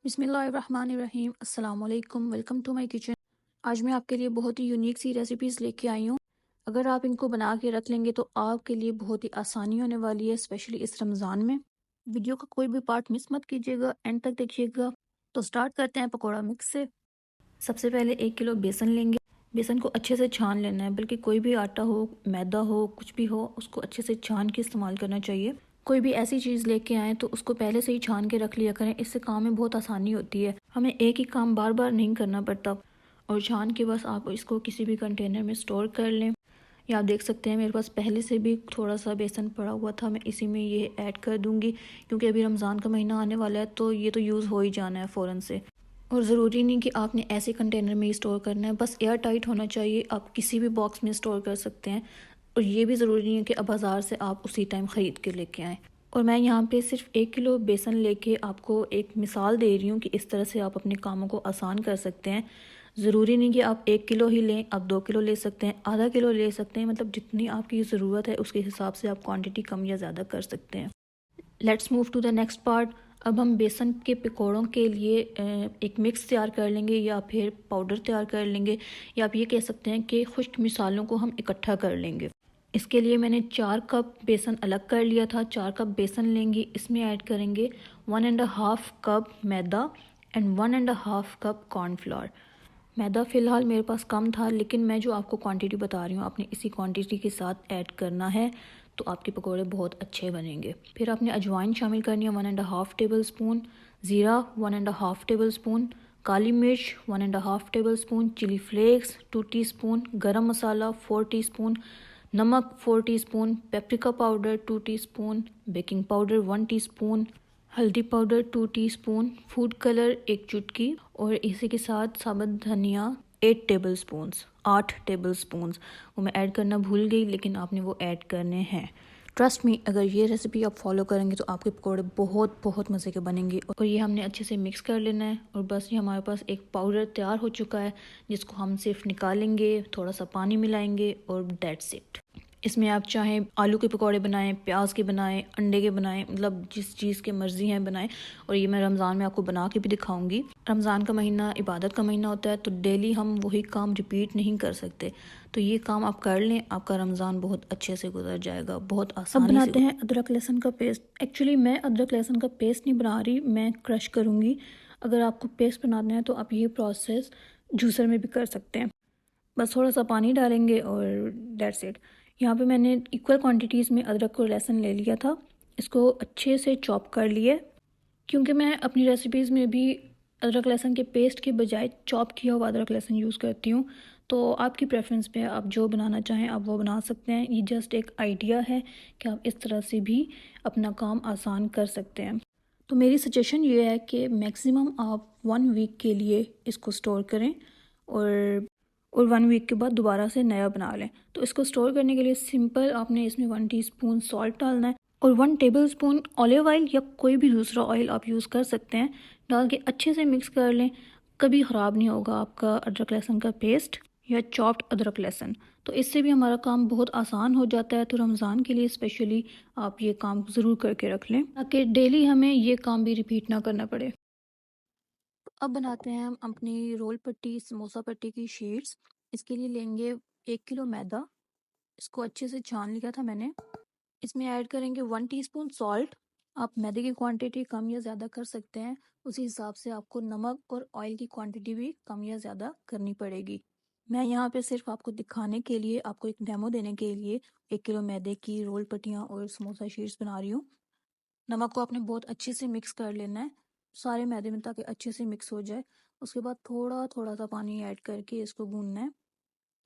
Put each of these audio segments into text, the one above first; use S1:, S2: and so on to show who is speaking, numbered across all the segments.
S1: बिस्मिल्लाहिर्रहमानिर्रहीम अस्सलाम वालेकुम, वेलकम टू माय किचन। आज मैं आपके लिए बहुत ही यूनिक सी रेसिपीज़ लेके आई हूँ। अगर आप इनको बना के रख लेंगे तो आपके लिए बहुत ही आसानी होने वाली है, स्पेशली इस रमज़ान में। वीडियो का कोई भी पार्ट मिस मत कीजिएगा, एंड तक देखिएगा। तो स्टार्ट करते हैं पकौड़ा मिक्स से। सबसे पहले 1 किलो बेसन लेंगे। बेसन को अच्छे से छान लेना है, बल्कि कोई भी आटा हो, मैदा हो, कुछ भी हो, उसको अच्छे से छान के इस्तेमाल करना चाहिए। कोई भी ऐसी चीज़ लेके आएँ तो उसको पहले से ही छान के रख लिया करें, इससे काम में बहुत आसानी होती है। हमें एक ही काम बार बार नहीं करना पड़ता। और छान के बस आप इसको किसी भी कंटेनर में स्टोर कर लें। या आप देख सकते हैं मेरे पास पहले से भी थोड़ा सा बेसन पड़ा हुआ था, मैं इसी में ये ऐड कर दूँगी, क्योंकि अभी रमज़ान का महीना आने वाला है तो ये तो यूज़ हो ही जाना है फ़ौरन से। और ज़रूरी नहीं कि आपने ऐसे कंटेनर में ही स्टोर करना है, बस एयर टाइट होना चाहिए। आप किसी भी बॉक्स में स्टोर कर सकते हैं। और ये भी ज़रूरी नहीं है कि अब बाज़ार से आप उसी टाइम ख़रीद के लेके आएँ। और मैं यहाँ पे सिर्फ 1 किलो बेसन लेके आपको एक मिसाल दे रही हूँ कि इस तरह से आप अपने कामों को आसान कर सकते हैं। ज़रूरी नहीं कि आप 1 किलो ही लें, आप 2 किलो ले सकते हैं, आधा किलो ले सकते हैं, मतलब जितनी आपकी ज़रूरत है उसके हिसाब से आप क्वांटिटी कम या ज़्यादा कर सकते हैं। Let's move to the next part. अब हम बेसन के पकौड़ों के लिए एक मिक्स तैयार कर लेंगे, या फिर पाउडर तैयार कर लेंगे, या आप ये कह सकते हैं कि खुश्क मिसालों को हम इकट्ठा कर लेंगे। इसके लिए मैंने 4 कप बेसन अलग कर लिया था। 4 कप बेसन लेंगे, इसमें ऐड करेंगे 1.5 कप मैदा एंड 1.5 कप कॉर्नफ्लोर। मैदा फ़िलहाल मेरे पास कम था, लेकिन मैं जो आपको क्वांटिटी बता रही हूँ आपने इसी क्वांटिटी के साथ ऐड करना है, तो आपके पकोड़े बहुत अच्छे बनेंगे। फिर आपने अजवाइन शामिल करनी है 1.5 टेबल स्पून, ज़ीरा 1.5 टेबल स्पून, काली मिर्च 1.5 table spoon, chilli flakes 2 teaspoon, garam masala 4 teaspoon, नमक 4 teaspoon, paprika powder 2 teaspoon, baking powder 1 teaspoon, हल्दी पाउडर 2 टीस्पून, फूड कलर 1 चुटकी, और इसी के साथ साबुत धनिया 8 टेबल स्पून्स। वो मैं ऐड करना भूल गई, लेकिन आपने वो ऐड करने हैं। ट्रस्ट मी, अगर ये रेसिपी आप फॉलो करेंगे तो आपके पकौड़े बहुत बहुत मज़े के बनेंगे। और ये हमने अच्छे से मिक्स कर लेना है, और बस ये हमारे पास एक पाउडर तैयार हो चुका है, जिसको हम सिर्फ निकालेंगे, थोड़ा सा पानी मिलाएंगे और दैट्स इट। इसमें आप चाहें आलू के पकौड़े बनाएं, प्याज के बनाएं, अंडे के बनाएं, मतलब जिस चीज़ की मर्ज़ी है बनाएं। और ये मैं रमज़ान में आपको बना के भी दिखाऊंगी। रमज़ान का महीना इबादत का महीना होता है, तो डेली हम वही काम रिपीट नहीं कर सकते। तो ये काम आप कर लें, आपका रमज़ान बहुत अच्छे से गुजर जाएगा, बहुत
S2: अब
S1: आसानी से।
S2: बनाते हैं अदरक लहसुन का पेस्ट। एक्चुअली मैं अदरक लहसुन का पेस्ट नहीं बना रही, मैं क्रश करूँगी। अगर आपको पेस्ट बनाना है तो आप ये प्रोसेस जूसर में भी कर सकते हैं। बस थोड़ा सा पानी डालेंगे और डेट्स इट। यहाँ पे मैंने इक्वल क्वांटिटीज़ में अदरक और लहसुन ले लिया था। इसको अच्छे से चॉप कर लिए, क्योंकि मैं अपनी रेसिपीज़ में भी अदरक लहसुन के पेस्ट के बजाय चॉप किया हुआ अदरक लहसुन यूज़ करती हूँ। तो आपकी प्रेफरेंस पे आप जो बनाना चाहें आप वो बना सकते हैं। ये जस्ट एक आइडिया है कि आप इस तरह से भी अपना काम आसान कर सकते हैं। तो मेरी सजेशन ये है कि मैक्सिमम आप 1 वीक के लिए इसको स्टोर करें, और 1 वीक के बाद दोबारा से नया बना लें। तो इसको स्टोर करने के लिए सिंपल आपने इसमें 1 टीस्पून सॉल्ट डालना है, और 1 टेबलस्पून ऑलिव ऑयल या कोई भी दूसरा ऑयल आप यूज़ कर सकते हैं। डाल के अच्छे से मिक्स कर लें। कभी ख़राब नहीं होगा आपका अदरक लहसुन का पेस्ट या चॉप्ड अदरक लहसुन। तो इससे भी हमारा काम बहुत आसान हो जाता है। तो रमज़ान के लिए स्पेशली आप ये काम ज़रूर करके रख लें, ताकि डेली हमें ये काम भी रिपीट ना करना पड़े। अब बनाते हैं हम अपनी रोल पट्टी, समोसा पट्टी की शीट्स। इसके लिए लेंगे 1 किलो मैदा। इसको अच्छे से छान लिया था मैंने। इसमें ऐड करेंगे 1 टीस्पून सॉल्ट। आप मैदे की क्वांटिटी कम या ज़्यादा कर सकते हैं, उसी हिसाब से आपको नमक और ऑयल की क्वांटिटी भी कम या ज़्यादा करनी पड़ेगी। मैं यहाँ पे सिर्फ आपको दिखाने के लिए, आपको एक डेमो देने के लिए 1 किलो मैदे की रोल पट्टियाँ और समोसा शीट्स बना रही हूँ। नमक को आपने बहुत अच्छे से मिक्स कर लेना है सारे मैदे में, ताकि अच्छे से मिक्स हो जाए। उसके बाद थोड़ा थोड़ा सा पानी ऐड करके इसको गूंदना है।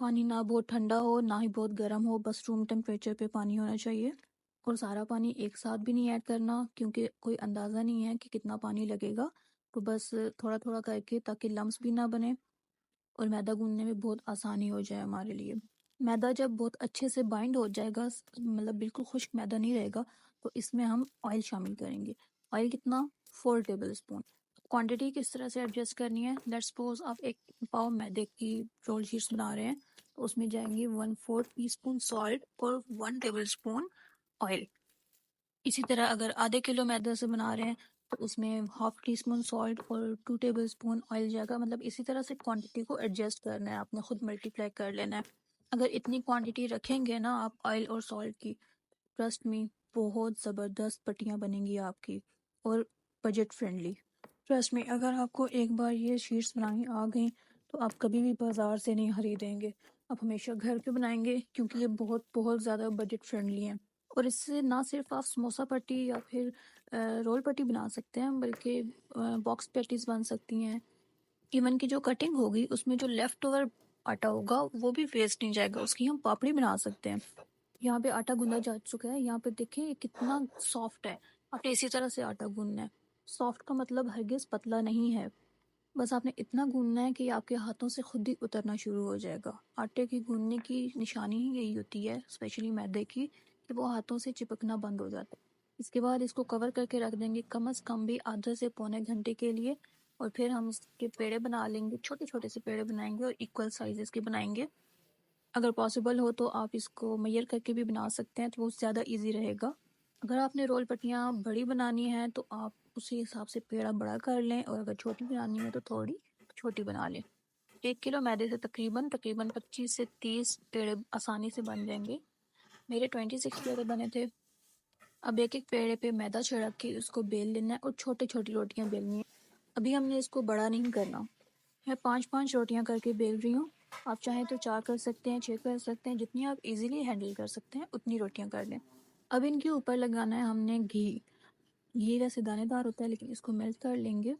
S2: पानी ना बहुत ठंडा हो ना ही बहुत गर्म हो, बस रूम टेम्परेचर पे पानी होना चाहिए। और सारा पानी एक साथ भी नहीं ऐड करना, क्योंकि कोई अंदाज़ा नहीं है कि कितना पानी लगेगा। तो बस थोड़ा थोड़ा करके, ताकि लम्स भी ना बने और मैदा गूंदने में बहुत आसानी हो जाए हमारे लिए। मैदा जब बहुत अच्छे से बाइंड हो जाएगा, मतलब बिल्कुल खुश्क मैदा नहीं रहेगा, तो इसमें हम ऑयल शामिल करेंगे। ऑयल कितना? 4 टेबल स्पून। क्वान्टिटी किस तरह से एडजस्ट करनी है? लेट्स सपोज आप 1 पाव मैदे की रोल शीट्स बना रहे हैं, तो उसमें जाएंगी 1/4 टीस्पून सॉल्ट और 1 टेबल स्पून ऑयल। इसी तरह अगर आधे किलो मैदे से बना रहे हैं
S1: तो उसमें हाफ टी स्पून सॉल्ट और 2 टेबलस्पून ऑयल जाएगा। मतलब इसी तरह से क्वांटिटी को एडजस्ट करना है, आपने खुद मल्टीप्लाई कर लेना है। अगर इतनी क्वांटिटी रखेंगे ना आप ऑयल और सॉल्ट की, ट्रस्ट मी बहुत ज़बरदस्त पट्टियाँ बनेंगी आपकी और बजट फ्रेंडली। ट्रस्ट मी, अगर आपको एक बार ये शीट्स बनानी आ गई तो आप कभी भी बाज़ार से नहीं खरीदेंगे, आप हमेशा घर पे बनाएंगे क्योंकि ये बहुत बहुत ज़्यादा बजट फ्रेंडली हैं। और इससे ना सिर्फ आप समोसा पट्टी या फिर रोल पट्टी बना सकते हैं, बल्कि बॉक्स पैटीज बन सकती हैं। इवन की जो कटिंग होगी उसमें जो लेफ्ट ओवर आटा होगा वो भी वेस्ट नहीं जाएगा, उसकी हम पापड़ी बना सकते हैं। यहाँ पे आटा गूंदा जा चुका है, यहाँ पे देखें ये कितना सॉफ्ट है। आपने इसी तरह से आटा गूंदना है। सॉफ्ट का मतलब हरगिज पतला नहीं है, बस आपने इतना गूंदना है कि आपके हाथों से खुद ही उतरना शुरू हो जाएगा। आटे की गूंदने की निशानी ही यही होती है, स्पेशली मैदे की, कि वो हाथों से चिपकना बंद हो जाता है। इसके बाद इसको कवर करके रख देंगे कम से कम भी आधे से पौने घंटे के लिए। और फिर हम इसके पेड़े बना लेंगे, छोटे छोटे से पेड़े बनाएंगे और इक्वल साइजेस के बनाएंगे। अगर पॉसिबल हो तो आप इसको मेजर करके भी बना सकते हैं, तो वो ज़्यादा इजी रहेगा। अगर आपने रोल पट्टियाँ बड़ी बनानी है तो आप उसी हिसाब से पेड़ा बड़ा कर लें, और अगर छोटी बनानी है तो थोड़ी छोटी बना लें। 1 किलो मैदे से तकरीबन तकरीबन 25 से 30 पेड़े आसानी से बन जाएंगे। मेरे 26 पेड़े बने थे। अब एक एक पेड़े पे मैदा छिड़क के उसको बेल लेना है और छोटी छोटी रोटियां बेलनी है। अभी हमने इसको बड़ा नहीं करना। मैं 5-5 रोटियां करके बेल रही हूँ। आप चाहें तो 4 कर सकते हैं, 6 कर सकते हैं, जितनी आप इजीली हैंडल कर सकते हैं उतनी रोटियां कर लें। अब इनके ऊपर लगाना है हमने घी। घी वैसे दानेदार होता है लेकिन इसको मेल्ट कर लेंगे।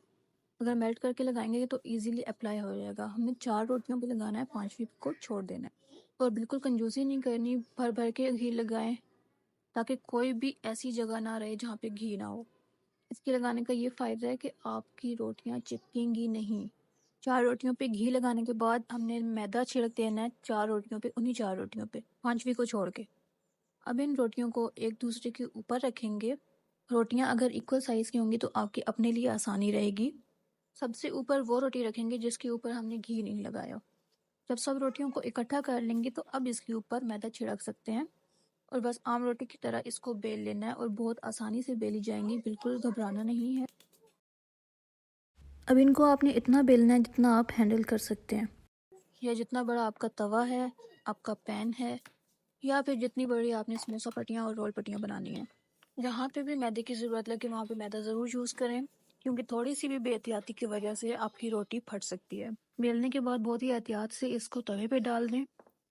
S1: अगर मेल्ट करके लगाएंगे तो इजीली अप्लाई हो जाएगा। हमने 4 रोटियों पे लगाना है, 5वीं को छोड़ देना है। और बिल्कुल कंजूसी नहीं करनी, भर भर के घी लगाएं ताकि कोई भी ऐसी जगह ना रहे जहाँ पे घी ना हो। इसके लगाने का ये फ़ायदा है कि आपकी रोटियां चिपकेंगी नहीं। 4 रोटियों पे घी लगाने के बाद हमने मैदा छिड़क देना है 4 रोटियों पे, उन्हीं 4 रोटियों पे, 5वीं को छोड़ के। अब इन रोटियों को एक दूसरे के ऊपर रखेंगे। रोटियां अगर इक्वल साइज़ की होंगी तो आपकी अपने लिए आसानी रहेगी। सबसे ऊपर वो रोटी रखेंगे जिसके ऊपर हमने घी नहीं लगाया। जब सब रोटियों को इकट्ठा कर लेंगे तो अब इसके ऊपर मैदा छिड़क सकते हैं और बस आम रोटी की तरह इसको बेल लेना है और बहुत आसानी से बेली जाएंगी, बिल्कुल घबराना नहीं है।
S2: अब इनको आपने इतना बेलना है जितना आप हैंडल कर सकते हैं।
S1: या जितना बड़ा आपका तवा है, आपका पैन है, या फिर जितनी बड़ी आपने समोसा पट्टियाँ और रोल पट्टियाँ बनानी है। जहाँ पे भी मैदे की ज़रूरत लगे वहाँ पे मैदा ज़रूर यूज़ करें, क्योंकि थोड़ी सी भी बेहतियाती की वजह से आपकी रोटी फट सकती है। बेलने के बाद बहुत ही एहतियात से इसको तवे पे डाल दें।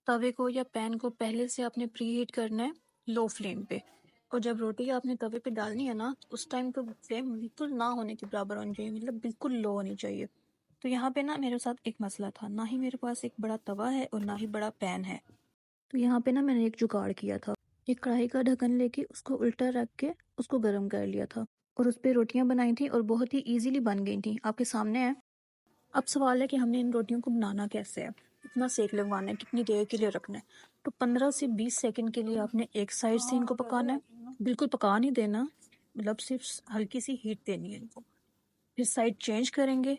S1: तवे को या पैन को पहले से आपने प्री हीट करना है लो फ्लेम पे। और जब रोटी आपने तवे पे डालनी है ना, उस टाइम तो फ्लेम बिल्कुल ना होने के बराबर होनी चाहिए, मतलब बिल्कुल लो होनी चाहिए। तो यहाँ पे ना मेरे साथ एक मसला था, ना ही मेरे पास एक बड़ा तवा है और ना ही बड़ा पैन है। तो यहाँ पे ना मैंने एक जुगाड़ किया था। एक कढ़ाई का ढक्कन लेके उसको उल्टा रख के उसको गर्म कर लिया था और उस पर रोटियां बनाई थी और बहुत ही इजीली बन गई थी, आपके सामने है। अब सवाल है कि हमने इन रोटियों को बनाना कैसे है, कितना सेक लगवाना है, कितनी देर के लिए रखना है। तो 15 से 20 सेकंड के लिए आपने एक साइड से इनको पकाना है। बिल्कुल पका नहीं देना, मतलब सिर्फ हल्की सी हीट देनी है इनको। फिर साइड चेंज करेंगे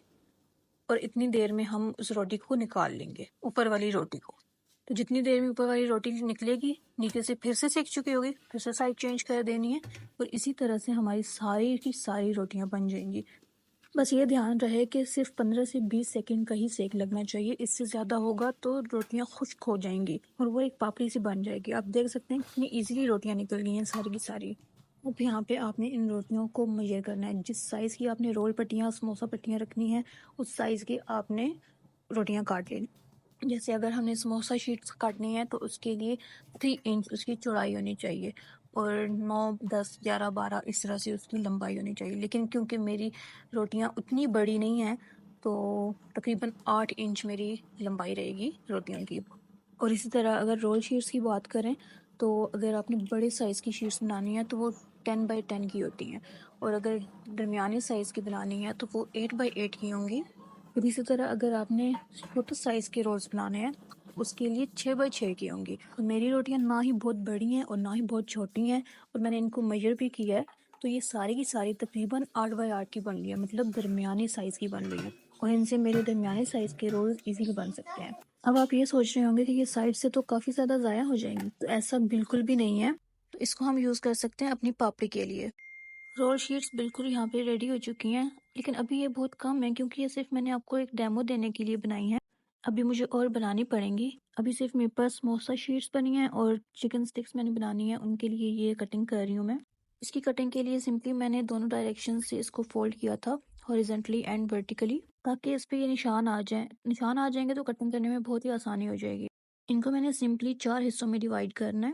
S1: और इतनी देर में हम उस रोटी को निकाल लेंगे, ऊपर वाली रोटी को। तो जितनी देर में ऊपर वाली रोटी निकलेगी, नीचे से फिर से सेक चुकी होगी, फिर से साइड चेंज कर देनी है और इसी तरह से हमारी सारी की सारी रोटियां बन जाएंगी। बस ये ध्यान रहे कि सिर्फ 15 से 20 सेकंड का ही सेक लगना चाहिए, इससे ज़्यादा होगा तो रोटियां खुश्क हो जाएंगी और वो एक पापड़ी सी बन जाएगी। आप देख सकते हैं कितनी ईजिली रोटियां निकल गई हैं सारी की सारी। अब यहाँ पे आपने इन रोटियों को मेजर करना है, जिस साइज़ की आपने रोल पट्टियाँ समोसा पट्टियाँ रखनी है उस साइज़ की आपने रोटियां काट लेनी। जैसे अगर हमने समोसा शीट्स काटनी है तो उसके लिए 3 इंच उसकी चौड़ाई होनी चाहिए और 9, 10, 11, 12 इस तरह से उसकी लंबाई होनी चाहिए। लेकिन क्योंकि मेरी रोटियां उतनी बड़ी नहीं हैं तो तकरीबन 8 इंच मेरी लंबाई रहेगी रोटियों की। और इसी तरह अगर रोल शीट्स की बात करें तो अगर आपने बड़े साइज़ की शीट्स बनानी है तो वो 10 बाई 10 की होती हैं, और अगर दरमियाने साइज़ की बनानी है तो वो 8 बाई 8 की होंगी। फिर इसी तरह अगर आपने छोटे साइज़ के रोल्स बनाने हैं उसके लिए 6 बाई 6 की होंगी। और मेरी रोटियां ना ही बहुत बड़ी हैं और ना ही बहुत छोटी हैं, और मैंने इनको मेजर भी किया है, तो ये सारी की सारी तकरीबन 8 बाई 8 की बन रही है, मतलब दरमियाने साइज़ की बन रही है। और इनसे मेरे दरमियाने साइज़ के रोल्स इजीली बन सकते हैं। अब आप ये सोच रहे होंगे कि ये साइड से तो काफ़ी ज़्यादा ज़ाया हो जाएंगी, तो ऐसा बिल्कुल भी नहीं है। तो इसको हम यूज़ कर सकते हैं अपनी पापड़ी के लिए। रोल शीट्स बिल्कुल यहाँ पे रेडी हो चुकी हैं, लेकिन अभी ये बहुत कम है क्योंकि ये सिर्फ मैंने आपको एक डेमो देने के लिए बनाई है। अभी मुझे और बनानी पड़ेंगी। अभी सिर्फ मेरे पास समोसा शीट्स बनी हैं और चिकन स्टिक्स मैंने बनानी है, उनके लिए ये कटिंग कर रही हूँ मैं। इसकी कटिंग के लिए सिंपली मैंने दोनों डायरेक्शन से इसको फोल्ड किया था, हॉरिजेंटली एंड वर्टिकली, ताकि इस पे ये निशान आ जाए। निशान आ जाएंगे तो कटिंग करने में बहुत ही आसानी हो जाएगी। इनको मैंने सिंपली 4 हिस्सों में डिवाइड करना है।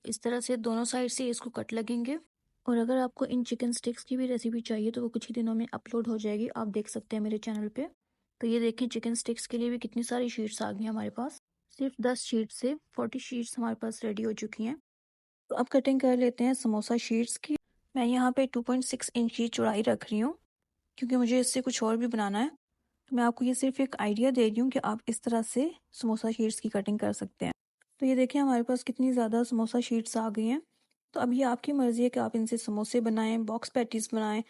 S1: इस तरह से दोनों साइड से इसको कट लगेंगे। और अगर आपको इन चिकन स्टिक्स की भी रेसिपी चाहिए तो वो कुछ ही दिनों में अपलोड हो जाएगी, आप देख सकते हैं मेरे चैनल पे। तो ये देखें, चिकन स्टिक्स के लिए भी कितनी सारी शीट्स आ गई हैं हमारे पास। सिर्फ 10 शीट से 40 शीट्स हमारे पास रेडी हो चुकी हैं। तो अब कटिंग कर लेते हैं समोसा शीट्स की। मैं यहाँ पे 2.6 इंच की चौड़ाई रख रही हूँ क्योंकि मुझे इससे कुछ और भी बनाना है। तो मैं आपको ये सिर्फ एक आइडिया दे रही हूँ कि आप इस तरह से समोसा शीट्स की कटिंग कर सकते हैं। तो ये देखिए, हमारे पास कितनी ज़्यादा समोसा शीट्स आ गई हैं। तो अब ये आपकी मर्ज़ी है कि आप इनसे समोसे बनाएं, बॉक्स पैटीज़ बनाएं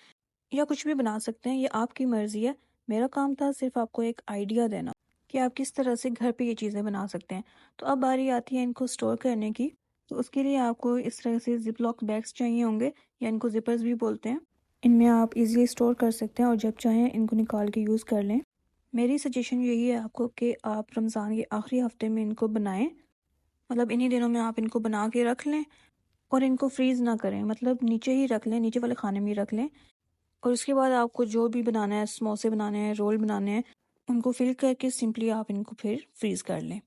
S1: या कुछ भी बना सकते हैं, ये आपकी मर्ज़ी है। मेरा काम था सिर्फ आपको एक आइडिया देना कि आप किस तरह से घर पे ये चीज़ें बना सकते हैं। तो अब बारी आती है इनको स्टोर करने की। तो उसके लिए आपको इस तरह से जिप लॉक बैग्स चाहिए होंगे, या इनको जिपर्स भी बोलते हैं। इनमें आप इजीली स्टोर कर सकते हैं और जब चाहें इनको निकाल के यूज़ कर लें। मेरी सजेशन यही है आपको कि आप रमज़ान के आखिरी हफ्ते में इनको बनाएं, मतलब इन्हीं दिनों में आप इनको बना के रख लें और इनको फ्रीज़ ना करें, मतलब नीचे ही रख लें, नीचे वाले खाने में ही रख लें। और उसके बाद आपको जो भी बनाना है, समोसे बनाने हैं, रोल बनाने हैं, उनको फिल करके सिंपली आप इनको फिर फ्रीज़ कर लें।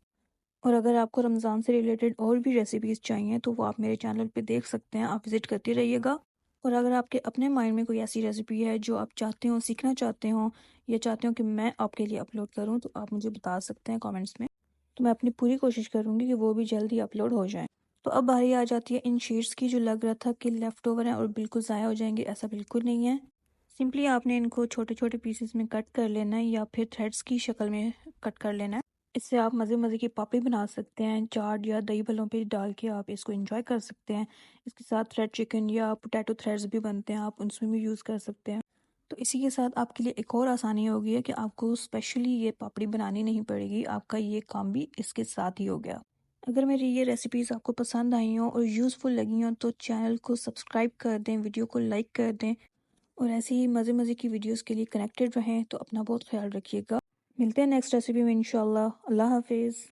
S1: और अगर आपको रमज़ान से रिलेटेड और भी रेसिपीज़ चाहिए तो वो आप मेरे चैनल पे देख सकते हैं, आप विज़िट करते रहिएगा। और अगर आपके अपने माइंड में कोई ऐसी रेसिपी है जो आप चाहते हो, सीखना चाहते हो, या चाहते हो कि मैं आपके लिए अपलोड करूं, तो आप मुझे बता सकते हैं कमेंट्स में। तो मैं अपनी पूरी कोशिश करूंगी कि वो भी जल्दी अपलोड हो जाए। तो अब बारी आ जाती है इन शीट्स की, जो लग रहा था कि लेफ़्ट ओवर हैं और बिल्कुल ज़ाया हो जाएंगे, ऐसा बिल्कुल नहीं है। सिंपली आपने इनको छोटे छोटे पीसेस में कट कर लेना है या फिर थ्रेड्स की शक्ल में कट कर लेना है। इससे आप मज़े मज़े की पापड़ी बना सकते हैं। चाट या दही भल्लों पे डाल के आप इसको एंजॉय कर सकते हैं। इसके साथ थ्रेड चिकन या पोटैटो थ्रेड्स भी बनते हैं, आप उनमें भी यूज़ कर सकते हैं। तो इसी के साथ आपके लिए एक और आसानी हो गई है कि आपको स्पेशली ये पापड़ी बनानी नहीं पड़ेगी, आपका ये काम भी इसके साथ ही हो गया। अगर मेरी ये रेसिपीज़ आपको पसंद आई हों और यूज़फुल लगी हों तो चैनल को सब्सक्राइब कर दें, वीडियो को लाइक कर दें, और ऐसे ही मज़े मज़े की वीडियोस के लिए कनेक्टेड रहें। तो अपना बहुत ख्याल रखिएगा। मिलते हैं नेक्स्ट रेसिपी में इंशाल्लाह। अल्लाह हाफिज़।